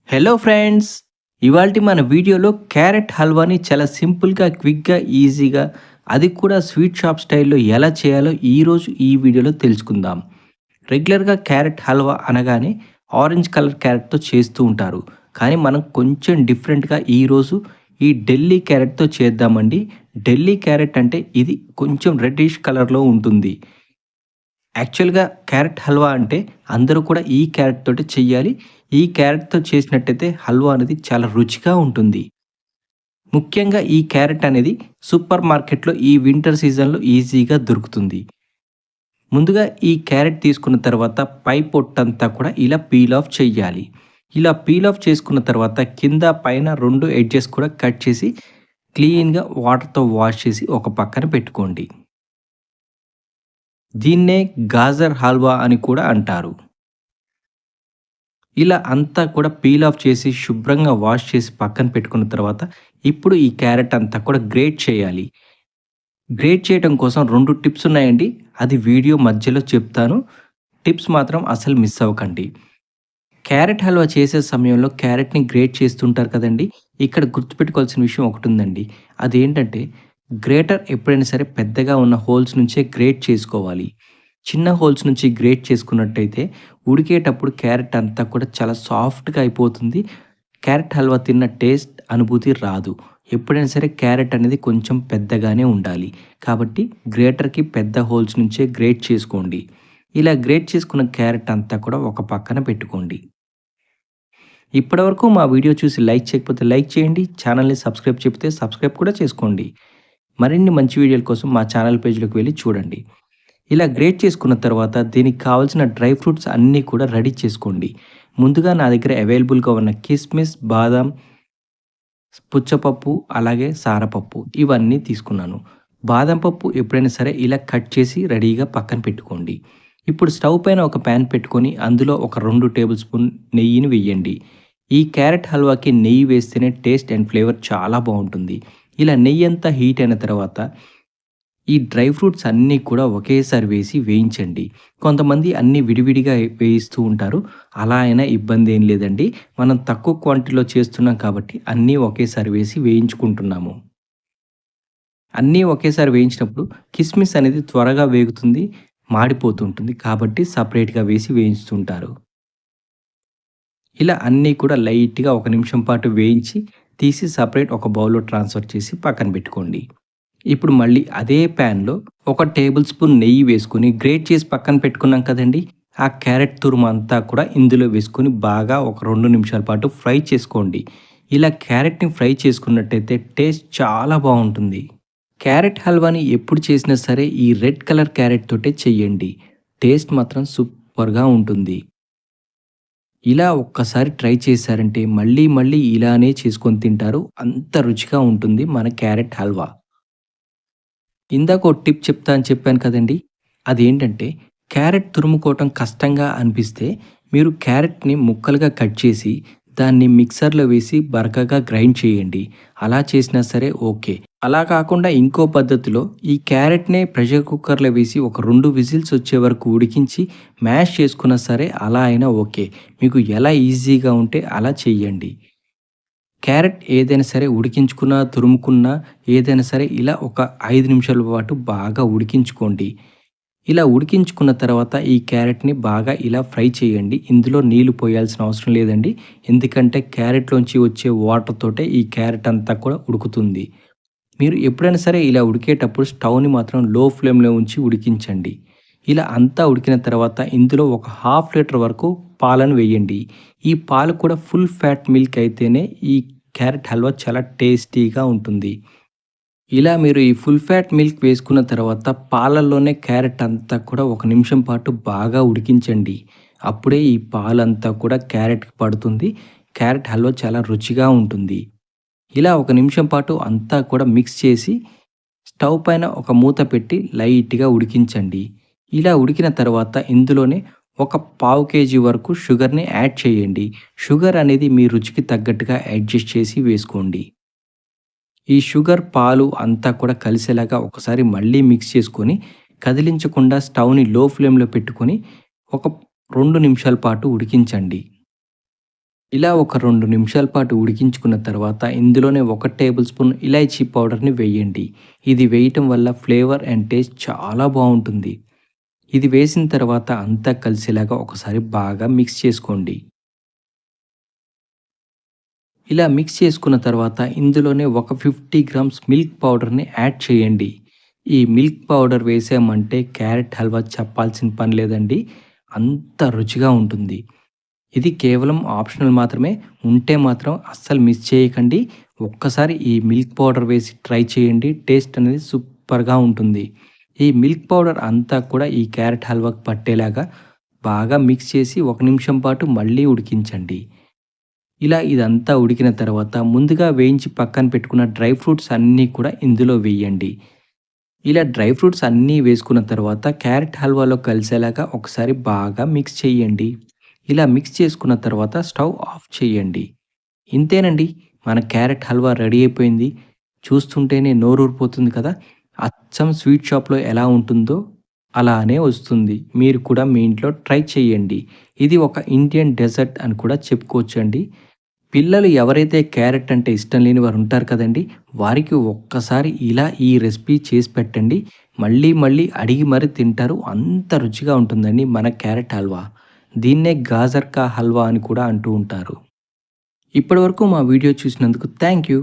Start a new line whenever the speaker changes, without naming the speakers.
Hello friends! ఇవాల్టి మన వీడియోలో క్యారెట్ హల్వాని చాలా సింపుల్‌గా, క్విక్‌గా, ఈజీగా అది కూడా స్వీట్ షాప్ స్టైల్‌లో ఎలా చేయాలో ఈరోజు ఈ వీడియోలో తెలుసుకుందాం. రెగ్యులర్‌గా క్యారెట్ హల్వా అనగానే ఆరెంజ్ కలర్ క్యారెట్‌తో చేస్తూ ఉంటారు. కానీ మనం కొంచెం డిఫరెంట్‌గా ఈరోజు ఈ ఢిల్లీ క్యారెట్‌తో చేద్దామండి. ఢిల్లీ క్యారెట్ అంటే ఇది కొంచెం రెడ్డిష్ కలర్‌లో ఉంటుంది. యాక్చువల్‌గా క్యారెట్ హల్వా అంటే అందరూ కూడా ఈ క్యారెట్ తోటి చెయ్యాలి. ఈ క్యారెట్‌తో చేసినట్టయితే హల్వా అనేది చాలా రుచిగా ఉంటుంది. ముఖ్యంగా ఈ క్యారెట్ అనేది సూపర్ మార్కెట్‌లో ఈ వింటర్ సీజన్‌లో ఈజీగా దొరుకుతుంది. ముందుగా ఈ క్యారెట్ తీసుకున్న తర్వాత పై పొట్టంతా కూడా ఇలా పీల్ ఆఫ్ చెయ్యాలి. ఇలా పీల్ ఆఫ్ చేసుకున్న తర్వాత కింద, పైన 2 ఎడ్జెస్ కూడా కట్ చేసి క్లీన్‌గా వాటర్‌తో వాష్ చేసి ఒక పక్కన పెట్టుకోండి. దీన్నే గాజర్ హల్వా అని కూడా అంటారు. ఇలా అంతా కూడా పీల్ ఆఫ్ చేసి శుభ్రంగా వాష్ చేసి పక్కన పెట్టుకున్న తర్వాత, ఇప్పుడు ఈ క్యారెట్ అంతా కూడా గ్రేట్ చేయాలి. గ్రేట్ చేయటం కోసం 2 టిప్స్ ఉన్నాయండి. అది వీడియో మధ్యలో చెప్తాను. టిప్స్ మాత్రం అసలు మిస్ అవ్వకండి. క్యారెట్ హల్వా చేసే సమయంలో క్యారెట్‌ని గ్రేట్ చేస్తుంటారు కదండీ! ఇక్కడ గుర్తుపెట్టుకోవాల్సిన విషయం ఒకటుందండి. అదేంటంటే గ్రేటర్ ఎప్పుడైనా సరే పెద్దగా ఉన్న హోల్స్ నుంచే గ్రేట్ చేసుకోవాలి. చిన్న హోల్స్ నుంచి గ్రేట్ చేసుకున్నట్టయితే ఉడికేటప్పుడు క్యారెట్ అంతా కూడా చాలా సాఫ్ట్‌గా అయిపోతుంది. క్యారెట్ హల్వా తిన్న టేస్ట్, అనుభూతి రాదు. ఎప్పుడైనా సరే క్యారెట్ అనేది కొంచెం పెద్దగానే ఉండాలి. కాబట్టి గ్రేటర్‌కి పెద్ద హోల్స్ నుంచే గ్రేట్ చేసుకోండి. ఇలా గ్రేట్ చేసుకున్న క్యారెట్ అంతా కూడా ఒక పక్కన పెట్టుకోండి. ఇప్పటివరకు మా వీడియో చూసి లైక్ చేయకపోతే లైక్ చేయండి. ఛానల్‌ని సబ్స్క్రైబ్ చెపితే సబ్స్క్రైబ్ కూడా చేసుకోండి. మరిన్ని మంచి వీడియోల కోసం మా ఛానల్ పేజ్‌లోకి వెళ్లి చూడండి. ఇలా గ్రేట్ చేసుకున్న తర్వాత దీనికి కావాల్సిన డ్రై ఫ్రూట్స్ అన్నీ కూడా రెడీ చేసుకోండి. ముందుగా నా దగ్గర అవైలబుల్‌గా ఉన్న కిస్మిస్, బాదాం, పుచ్చపప్పు, అలాగే సారపప్పు ఇవన్నీ తీసుకున్నాను. బాదం పప్పు ఎప్పుడైనా సరే ఇలా కట్ చేసి రెడీగా పక్కన పెట్టుకోండి. ఇప్పుడు స్టవ్ పైన ఒక పాన్ పెట్టుకొని అందులో ఒక 2 టేబుల్ స్పూన్ నెయ్యిని వెయ్యండి. ఈ క్యారెట్ హల్వాకి నెయ్యి వేస్తేనే టేస్ట్ అండ్ ఫ్లేవర్ చాలా బావుంటుంది. ఇలా నెయ్యంతా హీట్ అయిన తర్వాత ఈ డ్రై ఫ్రూట్స్ అన్నీ కూడా ఒకేసారి వేసి వేయించండి. కొంతమంది అన్నీ విడివిడిగా వేయిస్తూ ఉంటారు. అలా అయినా ఇబ్బందేం లేదండి. మనం తక్కువ క్వాంటిటీలో చేస్తున్నాం కాబట్టి అన్నీ ఒకేసారి వేసి వేయించుకుంటున్నాము. అన్నీ ఒకేసారి వేయించినప్పుడు కిస్మిస్ అనేది త్వరగా వేగుతుంది, మాడిపోతుంటుంది. కాబట్టి సెపరేట్‌గా వేసి వేయిస్తుంటారు. ఇలా అన్నీ కూడా లైట్‌గా ఒక నిమిషం పాటు వేయించి తీసి సెపరేట్ ఒక బౌల్‌లో ట్రాన్స్‌ఫర్ చేసి పక్కన పెట్టుకోండి. ఇప్పుడు మళ్ళీ అదే ప్యాన్‌లో ఒక టేబుల్ స్పూన్ నెయ్యి వేసుకొని గ్రేట్ చేసి పక్కన పెట్టుకున్నాం కదండీ! ఆ క్యారెట్ తురుమంతా కూడా ఇందులో వేసుకొని బాగా ఒక 2 నిమిషాల పాటు ఫ్రై చేసుకోండి. ఇలా క్యారెట్‌ని ఫ్రై చేసుకున్నట్టయితే టేస్ట్ చాలా బావుంటుంది. క్యారెట్ హల్వాని ఎప్పుడు చేసినా సరే ఈ రెడ్ కలర్ క్యారెట్ తోటే చెయ్యండి. టేస్ట్ మాత్రం సూపర్‌గా ఉంటుంది. ఇలా ఒక్కసారి ట్రై చేశారంటే మళ్ళీ మళ్ళీ ఇలానే చేసుకొని తింటారు. అంత రుచిగా ఉంటుంది మన క్యారెట్ హల్వా. ఇందాక ఓ టిప్ చెప్తా అని చెప్పాను కదండీ! అదేంటంటే క్యారెట్ తురుముకోవటం కష్టంగా అనిపిస్తే మీరు క్యారెట్‌ని ముక్కలుగా కట్ చేసి దాన్ని మిక్సర్‌లో వేసి బరకగా గ్రైండ్ చేయండి. అలా చేసినా సరే ఓకే. అలా కాకుండా ఇంకో పద్ధతిలో ఈ క్యారెట్‌నే ప్రెషర్ కుక్కర్‌లో వేసి ఒక 2 విజిల్స్ వచ్చే వరకు ఉడికించి మ్యాష్ చేసుకున్నా సరే అలా అయినా ఓకే. మీకు ఎలా ఈజీగా ఉంటే అలా చెయ్యండి. క్యారెట్ ఏదైనా సరే ఉడికించుకున్నా, తురుముకున్నా ఏదైనా సరే ఇలా ఒక 5 నిమిషాల పాటు బాగా ఉడికించుకోండి. ఇలా ఉడికించుకున్న తర్వాత ఈ క్యారెట్‌ని బాగా ఇలా ఫ్రై చేయండి. ఇందులో నీళ్లు పోయాల్సిన అవసరం లేదండి. ఎందుకంటే క్యారెట్‌లోంచి వచ్చే వాటర్ తోటే ఈ క్యారెట్ అంతా కూడా ఉడుకుతుంది. మీరు ఎప్పుడైనా సరే ఇలా ఉడికేటప్పుడు స్టవ్‌ని మాత్రం లో ఫ్లేమ్‌లో ఉంచి ఉడికించండి. ఇలా అంతా ఉడికిన తర్వాత ఇందులో ఒక హాఫ్ లీటర్ వరకు పాలను వేయండి. ఈ పాలు కూడా ఫుల్ ఫ్యాట్ మిల్క్ అయితేనే ఈ క్యారెట్ హల్వా చాలా టేస్టీగా ఉంటుంది. ఇలా మీరు ఈ ఫుల్ ఫ్యాట్ మిల్క్ వేసుకున్న తర్వాత పాలల్లోనే క్యారెట్ అంతా కూడా ఒక నిమిషం పాటు బాగా ఉడికించండి. అప్పుడే ఈ పాలంతా కూడా క్యారెట్‌కి పడుతుంది. క్యారెట్ హల్వా చాలా రుచిగా ఉంటుంది. ఇలా ఒక నిమిషం పాటు అంతా కూడా మిక్స్ చేసి స్టవ్ పైన ఒక మూత పెట్టి లైట్‌గా ఉడికించండి. ఇలా ఉడికిన తర్వాత ఇందులోనే ఒక పావు కేజీ వరకు షుగర్‌ని యాడ్ చేయండి. షుగర్ అనేది మీ రుచికి తగ్గట్టుగా అడ్జస్ట్ చేసి వేసుకోండి. ఈ షుగర్, పాలు అంతా కూడా కలిసేలాగా ఒకసారి మళ్ళీ మిక్స్ చేసుకొని కదిలించకుండా స్టవ్‌ని లో ఫ్లేమ్‌లో పెట్టుకొని ఒక 2 నిమిషాల పాటు ఉడికించండి. ఇలా ఒక 2 నిమిషాల పాటు ఉడికించుకున్న తర్వాత ఇందులోనే 1 టేబుల్ స్పూన్ ఇలాచీ పౌడర్‌ని వేయండి. ఇది వేయటం వల్ల ఫ్లేవర్ అండ్ టేస్ట్ చాలా బావుంటుంది. ఇది వేసిన తర్వాత అంతా కలిసేలాగా ఒకసారి బాగా మిక్స్ చేసుకోండి. ఇలా మిక్స్ చేసుకున్న తర్వాత ఇందులోనే ఒక 50 గ్రామ్స్ మిల్క్ పౌడర్‌ని యాడ్ చేయండి. ఈ మిల్క్ పౌడర్ వేసామంటే క్యారెట్ హల్వా చెప్పాల్సిన పని లేదండి. అంత రుచిగా ఉంటుంది. ఇది కేవలం ఆప్షనల్ మాత్రమే. ఉంటే మాత్రం అస్సలు మిస్ చేయకండి. ఒక్కసారి ఈ మిల్క్ పౌడర్ వేసి ట్రై చేయండి. టేస్ట్ అనేది సూపర్‌గా ఉంటుంది. ఈ మిల్క్ పౌడర్ అంతా కూడా ఈ క్యారెట్ హల్వాకి పట్టేలాగా బాగా మిక్స్ చేసి 1 నిమిషం పాటు మళ్ళీ ఉడికించండి. ఇలా ఇదంతా ఉడికిన తర్వాత ముందుగా వేయించి పక్కన పెట్టుకున్న డ్రై ఫ్రూట్స్ అన్నీ కూడా ఇందులో వేయండి. ఇలా డ్రై ఫ్రూట్స్ అన్నీ వేసుకున్న తర్వాత క్యారెట్ హల్వాలో కలిసేలాగా ఒకసారి బాగా మిక్స్ చేయండి. ఇలా మిక్స్ చేసుకున్న తర్వాత స్టవ్ ఆఫ్ చేయండి. ఇంతేనండి, మన క్యారెట్ హల్వా రెడీ అయిపోయింది. చూస్తుంటేనే నోరూరిపోతుంది కదా! అచ్చం స్వీట్ షాప్‌లో ఎలా ఉంటుందో అలానే వస్తుంది. మీరు కూడా మీ ఇంట్లో ట్రై చేయండి. ఇది ఒక ఇండియన్ డెజర్ట్ అని కూడా చెప్పుకోవచ్చండి. పిల్లలు ఎవరైతే క్యారెట్ అంటే ఇష్టం లేని వారు ఉంటారు కదండీ! వారికి ఒక్కసారి ఇలా ఈ రెసిపీ చేసి పెట్టండి. మళ్ళీ మళ్ళీ అడిగి మరి తింటారు. అంత రుచిగా ఉంటుందండి మన క్యారెట్ హల్వా. దీన్నే గాజర్ కా హల్వా అని కూడా అంటూ ఉంటారు. ఇప్పటివరకు మా వీడియో చూసినందుకు థ్యాంక్ యూ.